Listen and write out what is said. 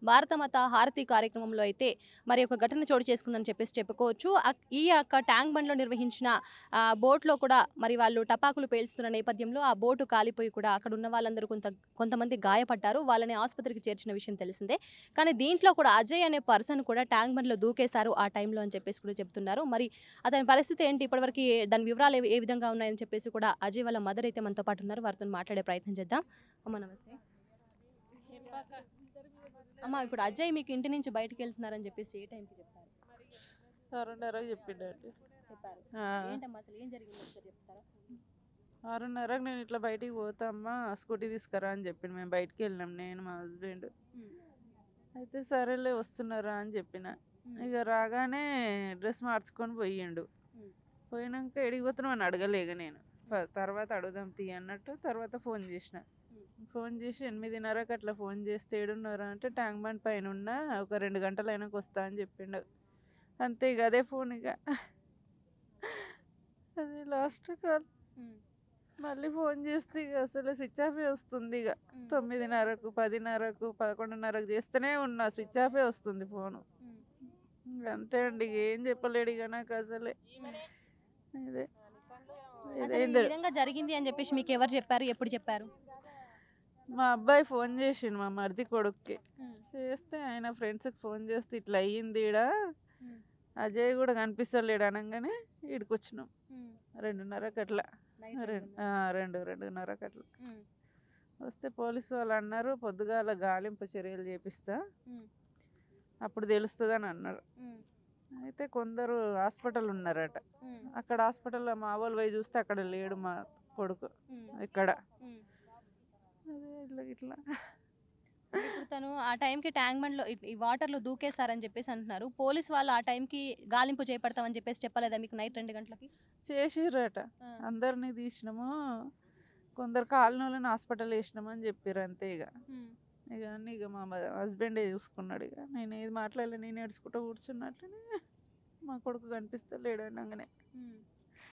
భారతమాత హారతి కార్యక్రమంలో అయితే మరి ఒక ఘటన చోటు చేసుకుందని చెప్పేసి చెప్పుకోవచ్చు. ఈ యొక్క ట్యాంక్ బండ్‌లో నిర్వహించిన బోట్‌లో కూడా మరి వాళ్ళు టపాకులు పేల్చుతున్న నేపథ్యంలో ఆ బోటు కాలిపోయి కూడా అక్కడ ఉన్న వాళ్ళందరూ కొంతమంది గాయపడ్డారు. వాళ్ళని ఆసుపత్రికి చేర్చిన విషయం తెలిసిందే. కానీ దీంట్లో కూడా అజయ్ అనే పర్సన్ కూడా ట్యాంక్ బండ్‌లో దూకేశారు ఆ టైంలో అని చెప్పేసి కూడా చెప్తున్నారు. మరి అతని పరిస్థితి ఏంటి? ఇప్పటివరకి దాని వివరాలు ఏ విధంగా ఉన్నాయని చెప్పేసి కూడా అజయ్ వాళ్ళ మదర్ అయితే మనతో పాటు ఉన్నారు. వారితోని మాట్లాడే ప్రయత్నం చేద్దాం. అమ్మ నమస్తే. అమ్మ ఇప్పుడు అజయ్ మీకు ఇంటి నుంచి బయటికెళ్తున్నారని చెప్పేసి ఏ టైంకి చెప్పారు? 6:30కి చెప్పిండండి. చెప్పారు. ఆ! ఏంటమ్మా అసలు ఏం జరిగిందో ఒకసారి చెప్తారా? 6:30కి నేను ఇట్లా బయటికి పోతా అమ్మా స్కూటీ తీసుకురా అని చెప్పిండు. మేము బయటికి వెళ్ళినాం నేను మా హస్బెండ్. హ్మ్. అయితే సరేలే వస్తున్నారా అని చెప్పిన. ఇక రాగానే డ్రెస్ మార్చుకొని పోయిండు. హ్మ్. పోయినాక ఎడికి పోతున్నావు అని అడగలేక నేను. తర్వాత అడుగుదాం తీ అన్నట్టు తర్వాత ఫోన్ చేసిన. ఫోన్ చేసి 8:30కి అట్లా ఫోన్ చేస్తే ఏడున్నారా అంటే ట్యాంక్ బండ్ పైన ఉన్నా ఒక 2 గంటలు అయినాక వస్తా అని చెప్పిండు. అంతే ఇక అదే ఫోన్ ఇక అది లాస్ట్ కాల్. హ్మ్. మళ్ళీ ఫోన్ చేస్తే ఇక అసలు స్విచ్ ఆఫే వస్తుంది ఇక 9:30కు 10:30కు 11:30కు చేస్తూనే ఉన్నా స్విచ్ ఆఫే వస్తుంది ఫోను. అంతే అండి ఇక ఏం చెప్పలేడు ఇక నాకు అసలే ఇదే అసలు ఈ ఇదేంది. విధంగా జరిగింది అని చెప్పేసి మీకు ఎవరు చెప్పారు? ఎప్పుడు చెప్పారు? మా అబ్బాయి ఫోన్ చేసిండు మా మరిది కొడుక్కి. హ్మ్. చేస్తే ఆయన ఫ్రెండ్స్కి ఫోన్ చేస్తే ఇట్లా అయ్యింది ఈడ హ్మ్. అజయ్ కూడా కనిపిస్తలేడు అనగానే ఈడికి వచ్చినాం. హ్మ్. 2:30కి అట్లా నైట్ 2:30కి అట్లా హ్మ్. వస్తే పోలీసు వాళ్ళు అన్నారు పొద్దుగాల గాలింపు చర్యలు చేపిస్తా హ్మ్. అప్పుడు తెలుస్తుందని అన్నారు. హ్మ్. అయితే కొందరు హాస్పిటల్ ఉన్నారట. హ్మ్. అక్కడ హాస్పిటల్లో మా వాళ్ళు పోయి చూస్తే అక్కడ లేడు మా కొడుకు హ్మ్. ఇక్కడ. హ్మ్. అదే ఇట్లా ఇట్లా అంటే ఇప్పుడు తను ఆ టైంకి ట్యాంక్ బండ్‌లో ఈ వాటర్‌లో దూకేశారని చెప్పేసి అంటున్నారు. పోలీస్ వాళ్ళు ఆ టైంకి గాలింపు చేపడతామని చెప్పేసి చెప్పలేదా మీకు నైట్ 2 గంటలకి? చేసిర్రట. ఆ! అందరిని తీసినాము కొందరు కాలినోళ్ళని హాస్పిటల్ వేసినాము అని చెప్పారు అంతే ఇక. హ్మ్. ఇక అన్నీ ఇక మా హస్బెండే చూసుకున్నాడు ఇక. నేను ఏది మాట్లాడలే నేను ఏడ్చుకుంటూ కూర్చున్నట్లనే మా కొడుకు కనిపిస్తలేడు అనగానే. హ్మ్.